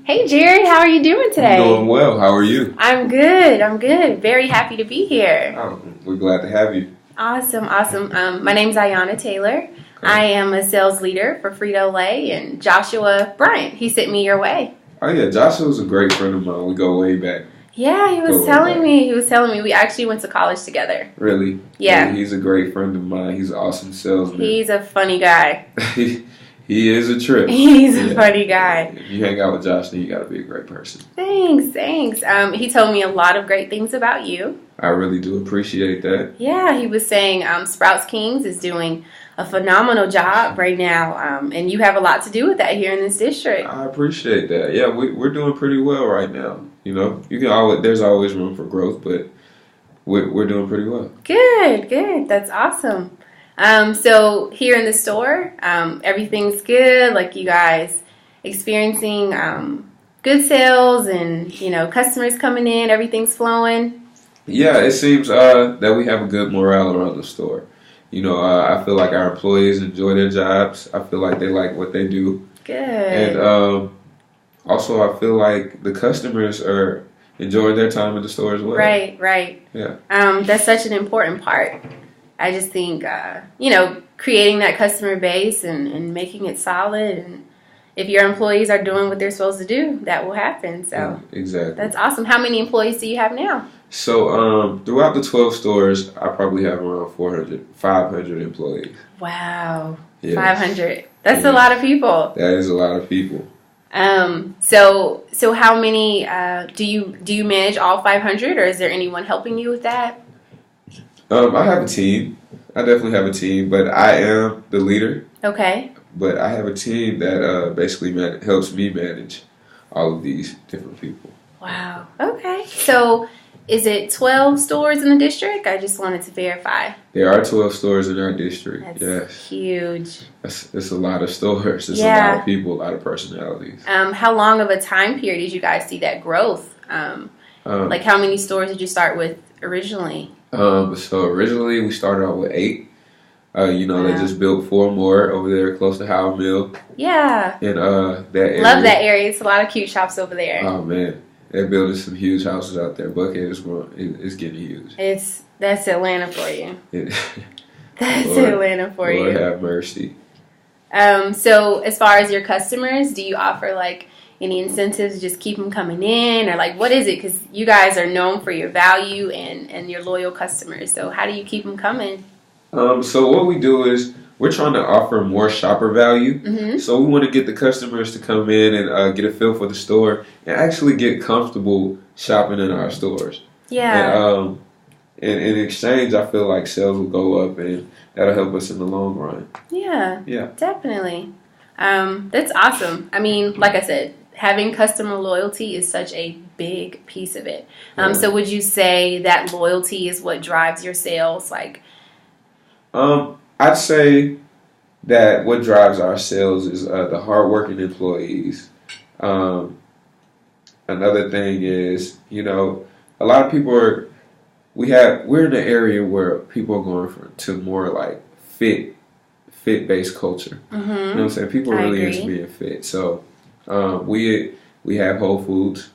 Hey Jared, how are you doing today? I'm doing well. How are you? I'm good. Very happy to be here. Oh, we're glad to have you. Awesome. My name's Ayanna Taylor. Okay. I am a sales leader for Frito and Joshua Bryant. He sent me your way. Oh yeah, Joshua's a great friend of mine. We go way back. Yeah, he was telling me. We actually went to college together. Really? Yeah. He's a great friend of mine. He's an awesome salesman. He's a funny guy. He is a trip. He's a funny guy. If you hang out with Josh, then you got to be a great person. Thanks. He told me a lot of great things about you. I really do appreciate that. Yeah, he was saying Sprouts Kings is doing a phenomenal job right now, and you have a lot to do with that here in this district. I appreciate that. Yeah, we're doing pretty well right now. You know, there's always room for growth, but we're doing pretty well. Good. That's awesome. So here in the store, everything's good. Like you guys experiencing good sales and customers coming in. Everything's flowing. Yeah, it seems that we have a good morale around the store. I feel like our employees enjoy their jobs. I feel like they like what they do. Good. And also, I feel like the customers are enjoying their time in the store as well. Right. Yeah. That's such an important part. I just think, creating that customer base and making it solid. And if your employees are doing what they're supposed to do, that will happen. So yeah, exactly. That's awesome. How many employees do you have now? So throughout the 12 stores, I probably have around 500 employees. Wow. Yes. 500. That's a lot of people. That is a lot of people. So how many do you manage all 500, or is there anyone helping you with that? I have a team. I definitely have a team, but I am the leader. Okay. But I have a team that basically helps me manage all of these different people. Wow. Okay. So is it 12 stores in the district? I just wanted to verify. There are 12 stores in our district. That's yes. Huge. It's a lot of stores. It's a lot of people, a lot of personalities. How long of a time period did you guys see that growth? Like how many stores did you start with originally? So originally we started out with 8. They just built 4 more over there close to Howard Mill. Yeah. And that area. Love that area. It's a lot of cute shops over there. Oh man. They're building some huge houses out there. Buckhead is growing. It's getting huge. That's Atlanta for you. That's Lord, Atlanta for you. Lord have mercy. So as far as your customers, do you offer like any incentives to just keep them coming in, or like what is it? Because you guys are known for your value and your loyal customers. So how do you keep them coming? So what we do is we're trying to offer more shopper value. Mm-hmm. So we want to get the customers to come in and get a feel for the store and actually get comfortable shopping in our stores. Yeah. And in exchange, I feel like sales will go up and that'll help us in the long run. Yeah. Yeah. Definitely. That's awesome. I mean, like I said, having customer loyalty is such a big piece of it. So would you say that loyalty is what drives your sales? Like, I'd say that what drives our sales is the hardworking employees. Another thing is, a lot of people we're in an area where people are going to more like fit based culture. mm-hmm. You know what I'm saying? People are really into being fit. So we have Whole Foods,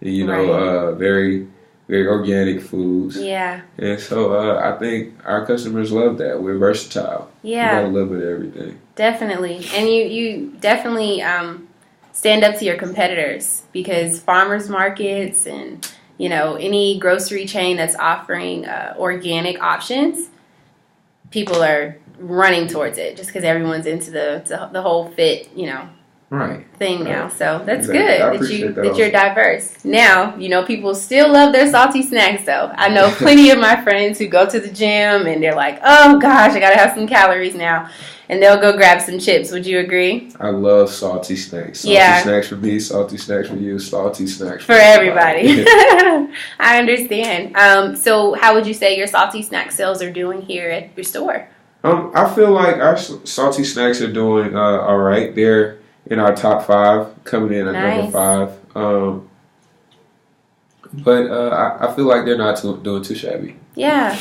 and very very organic foods. Yeah. And so I think our customers love that. We're versatile. Yeah. We got a little bit of everything. Definitely. And you definitely stand up to your competitors, because farmers markets and, any grocery chain that's offering organic options, people are running towards it just because everyone's into the whole fit, Right. thing now. So that's Exactly. good that you're diverse. Now, people still love their salty snacks though. I know plenty of my friends who go to the gym and they're like, oh gosh, I gotta have some calories now. And they'll go grab some chips. Would you agree? I love salty snacks. Salty snacks for me, salty snacks for you, salty snacks for everybody. I understand. So how would you say your salty snack sales are doing here at your store? I feel like our salty snacks are doing all right. They're in our top 5, coming in at number 5. But I feel like they're not doing too shabby. Yeah,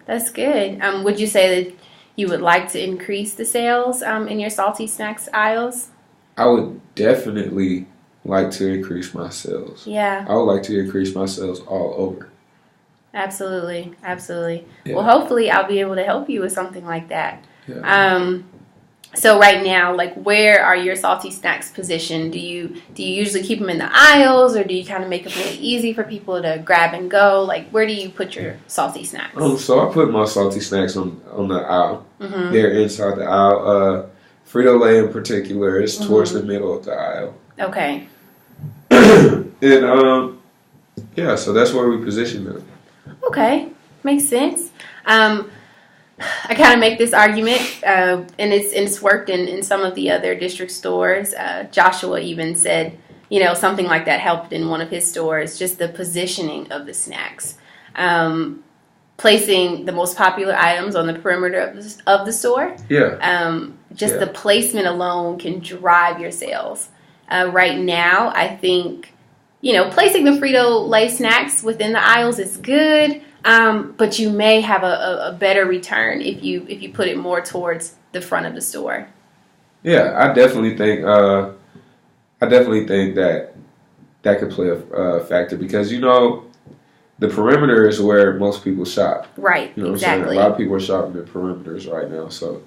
that's good. Would you say that you would like to increase the sales in your salty snacks aisles? I would definitely like to increase my sales. Yeah. I would like to increase my sales all over. Absolutely. Absolutely. Yeah. Well, hopefully I'll be able to help you with something like that. Yeah. So right now, like, where are your salty snacks positioned? Do you usually keep them in the aisles, or do you kind of make them really easy for people to grab and go? Like, where do you put your salty snacks? So I put my salty snacks on the aisle. Mm-hmm. They're inside the aisle. Frito Lay in particular is towards the middle of the aisle. Okay. And yeah, so that's where we position them. Okay, makes sense. I kind of make this argument, and it's worked in some of the other district stores. Joshua even said, something like that helped in one of his stores, just the positioning of the snacks. Placing the most popular items on the perimeter of the store. Yeah. The placement alone can drive your sales. Right now, I think, placing the Frito Lay snacks within the aisles is good. But you may have a better return if you put it more towards the front of the store. Yeah, I definitely think that could play a factor because the perimeter is where most people shop. Right. You know exactly. What I'm saying? A lot of people are shopping in perimeters right now, so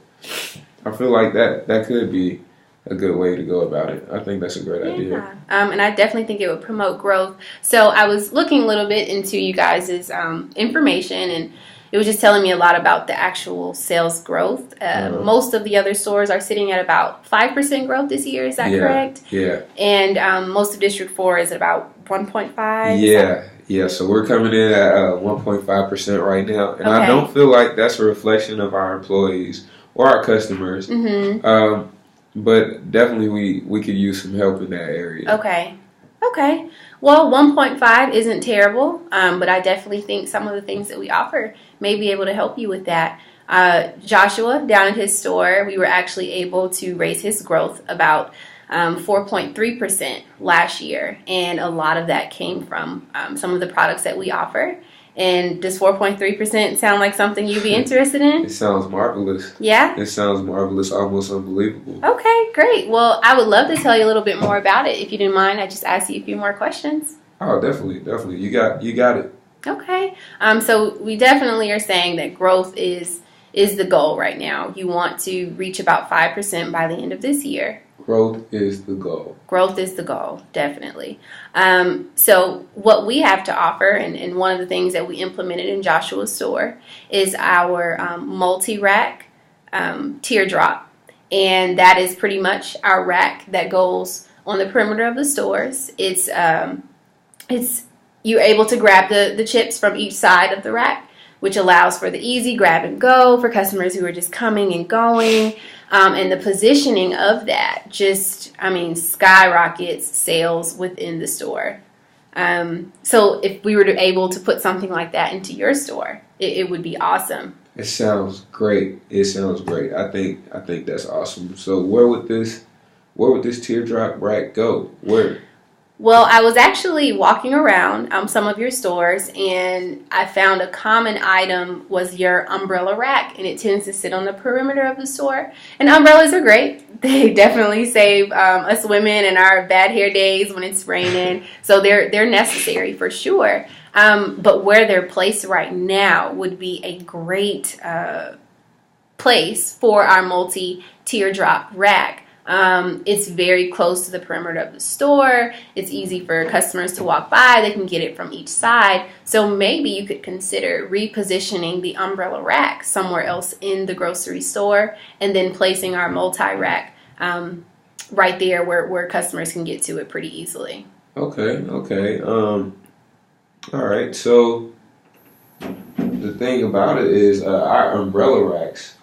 I feel like that could be a good way to go about it. I think that's a great idea. And I definitely think it would promote growth. So I was looking a little bit into you guys' information, and it was just telling me a lot about the actual sales growth. Most of the other stores are sitting at about 5% growth this year. Is that correct? Yeah. And most of District 4 is at about 1.5. Yeah. So we're coming in at 1.5% right now, and Okay. I don't feel like that's a reflection of our employees or our customers. Mm-hmm. But definitely we could use some help in that area. Okay. Well, 1.5 isn't terrible, but I definitely think some of the things that we offer may be able to help you with that. Joshua, down at his store, we were actually able to raise his growth about 4.3% last year, and a lot of that came from some of the products that we offer. And does 4.3% sound like something you'd be interested in? It sounds marvelous. Yeah? It sounds marvelous, almost unbelievable. Okay, great. Well, I would love to tell you a little bit more about it. If you didn't mind, I'd just ask you a few more questions. Oh, definitely. You got it. Okay. So we definitely are saying that growth is the goal right now. You want to reach about 5% by the end of this year. Growth is the goal. Growth is the goal, definitely. So what we have to offer, and one of the things that we implemented in Joshua's store, is our multi-rack teardrop. And that is pretty much our rack that goes on the perimeter of the stores. It's you're able to grab the chips from each side of the rack, which allows for the easy grab and go for customers who are just coming and going. And the positioning of that skyrockets sales within the store. So if we were able to put something like that into your store, it would be awesome. It sounds great. I think that's awesome. So where would this teardrop rack go? Where? Well, I was actually walking around some of your stores, and I found a common item was your umbrella rack, and it tends to sit on the perimeter of the store. And umbrellas are great. They definitely save us women in our bad hair days when it's raining. So they're necessary for sure. But where they're placed right now would be a great place for our multi-teardrop rack. It's very close to the perimeter of the store. It's easy for customers to walk by. They can get it from each side. So maybe you could consider repositioning the umbrella rack somewhere else in the grocery store, and then placing our multi-rack right there where customers can get to it pretty easily. Okay. All right. So the thing about it is our umbrella racks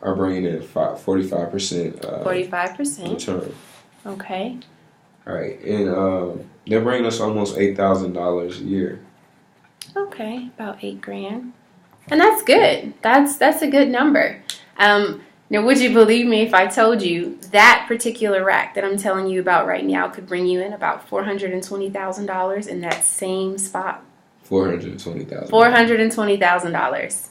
are bringing in 45%. 45%. Return. Okay. All right, and they're bringing us almost $8,000 a year. Okay, about $8,000, and that's good. That's a good number. Now, would you believe me if I told you that particular rack that I'm telling you about right now could bring you in about $420,000 in that same spot? $420,000. $420,000.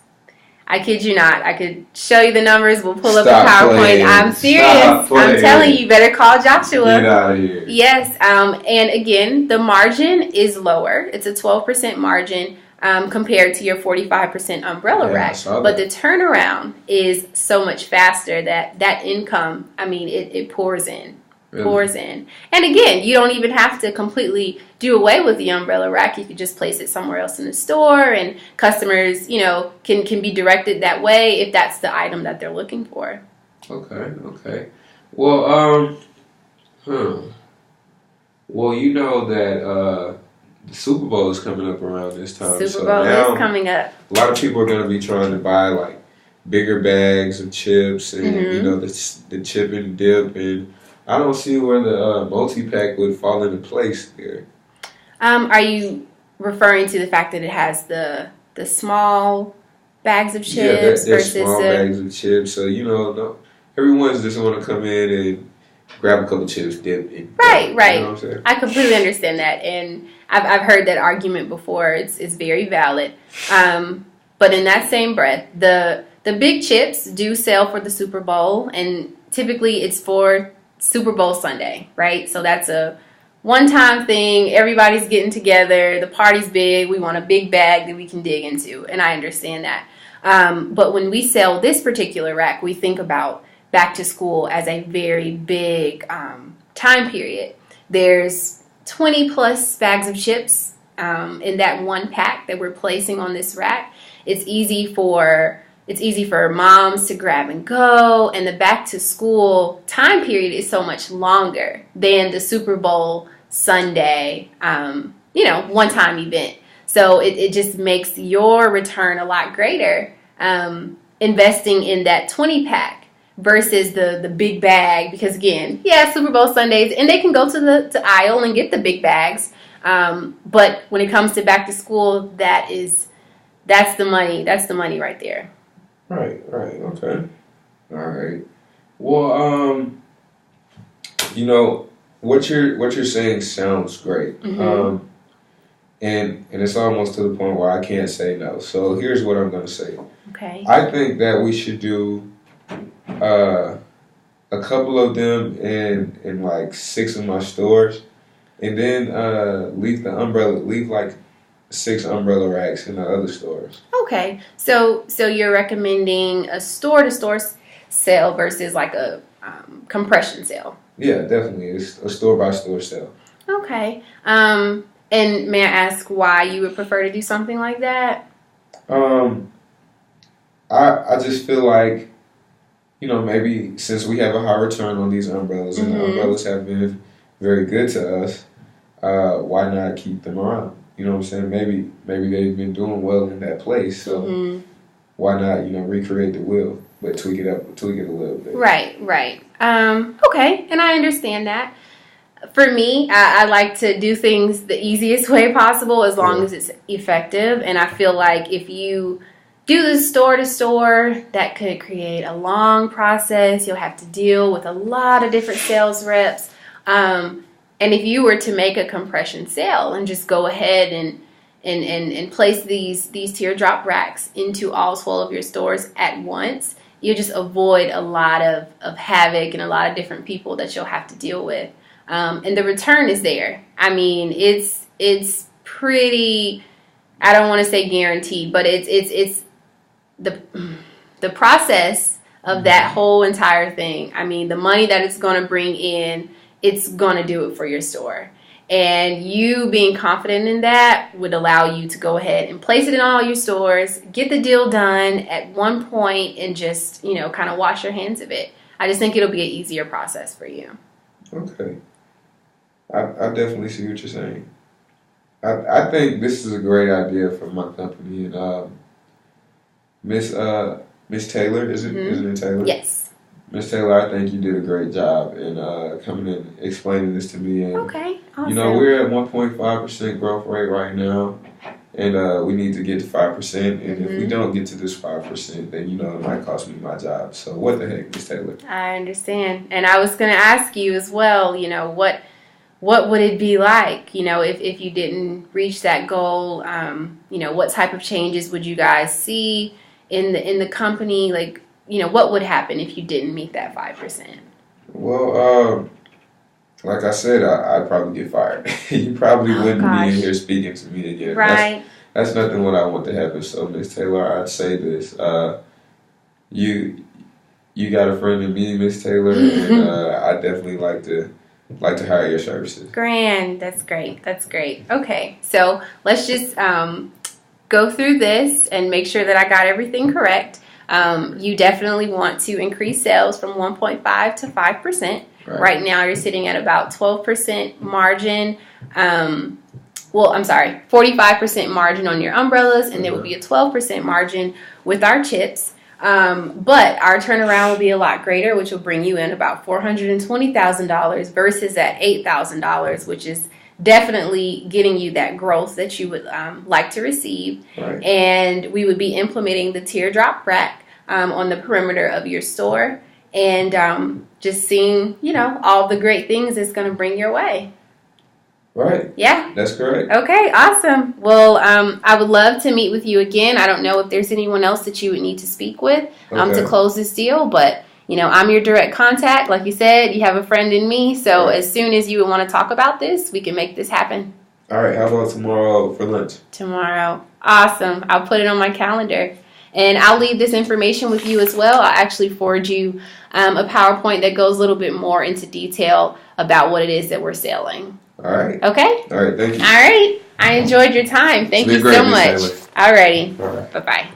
I kid you not. I could show you the numbers. We'll pull up the Stop PowerPoint. playing. I'm serious. Stop I'm playing. telling you, better call Joshua. Get out of here. Yes. And again, the margin is lower. It's a 12% margin compared to your 45% umbrella rack. But the turnaround is so much faster that income, I mean, it pours in. Really? Pours in. And again, you don't even have to completely do away with the umbrella rack. You could just place it somewhere else in the store, and customers, can be directed that way if that's the item that they're looking for. Okay. Well, well, you know that the Super Bowl is coming up around this time. Super Bowl is coming up. A lot of people are going to be trying to buy like bigger bags of chips and the chip and dip, and I don't see where the multi-pack would fall into place there. Are you referring to the fact that it has the small bags of chips versus small bags of chips? So everyone's just want to come in and grab a couple chips, dip, and right. You know what I'm saying? I completely understand that, and I've heard that argument before. It's very valid. But in that same breath, the big chips do sell for the Super Bowl, and typically it's for Super Bowl Sunday, right? So that's a one-time thing. Everybody's getting together. The party's big. We want a big bag that we can dig into, and I understand that. But when we sell this particular rack, we think about back to school as a very big time period. There's 20 plus bags of chips in that one pack that we're placing on this rack. It's easy for moms to grab and go, and the back to school time period is so much longer than the Super Bowl Sunday, one-time event. So it just makes your return a lot greater investing in that 20-pack versus the big bag, because again, Super Bowl Sundays, and they can go to the aisle and get the big bags. But when it comes to back to school, that's the money. That's the money right there. Right. Okay. All right. Well, what you're saying sounds great. Mm-hmm. And it's almost to the point where I can't say no. So here's what I'm going to say. Okay. I think that we should do a couple of them in like 6 of my stores, and then leave like 6 umbrella racks in the other stores. Okay, so you're recommending a store-to-store sale versus like a compression sale? Yeah, definitely. It's a store-by-store sale. Okay. And may I ask why you would prefer to do something like that? I just feel like, maybe since we have a high return on these umbrellas, and the umbrellas have been very good to us, why not keep them around? You know what I'm saying? Maybe they've been doing well in that place, so why not, recreate the wheel, but tweak it a little bit. Right. Okay, and I understand that. For me, I like to do things the easiest way possible as long as it's effective, and I feel like if you do the store-to-store, that could create a long process. You'll have to deal with a lot of different sales reps. And if you were to make a compression sale and just go ahead and place these teardrop racks into all 12 of your stores at once, you just avoid a lot of havoc and a lot of different people that you'll have to deal with. And the return is there. I mean, it's pretty, I don't want to say guaranteed, but it's the process of that whole entire thing. I mean, the money that it's going to bring in, it's going to do it for your store. And you being confident in that would allow you to go ahead and place it in all your stores, get the deal done at one point, and just, kind of wash your hands of it. I just think it'll be an easier process for you. Okay. I definitely see what you're saying. I think this is a great idea for my company. And Miss Taylor, isn't it Taylor? Yes. Miss Taylor, I think you did a great job in coming and explaining this to me. And, okay, awesome. We're at 1.5% growth rate right now, and we need to get to 5%. And if we don't get to this 5%, then, it might cost me my job. So what the heck, Miss Taylor? I understand. And I was going to ask you as well, what would it be like, if you didn't reach that goal? What type of changes would you guys see in the company? Like, what would happen if you didn't meet that 5%? Well, like I said, I'd probably get fired. You probably wouldn't be in here speaking to me again. Right. That's nothing what I want to happen. So, Miss Taylor, I'd say this: you got a friend in me, Miss Taylor, and I definitely like to hire your services. Grand. That's great. Okay, so let's just go through this and make sure that I got everything correct. You definitely want to increase sales from 1.5 to 5%. Right now, you're sitting at about 12% margin. 45% margin on your umbrellas, and there will be a 12% margin with our chips. But our turnaround will be a lot greater, which will bring you in about $420,000 versus that $8,000, which is definitely getting you that growth that you would like to receive. Right. And we would be implementing the teardrop rack on the perimeter of your store, and just seeing, all the great things it's going to bring your way. Right. Yeah. That's correct. Okay, awesome. Well, I would love to meet with you again. I don't know if there's anyone else that you would need to speak with to close this deal, but, I'm your direct contact. Like you said, you have a friend in me, so as soon as you would want to talk about this, we can make this happen. All right, how about tomorrow for lunch? Tomorrow. Awesome. I'll put it on my calendar. And I'll leave this information with you as well. I'll actually forward you a PowerPoint that goes a little bit more into detail about what it is that we're selling. All right. Okay? All right, thank you. All right. I enjoyed your time. Thank you so much. All righty. Bye-bye.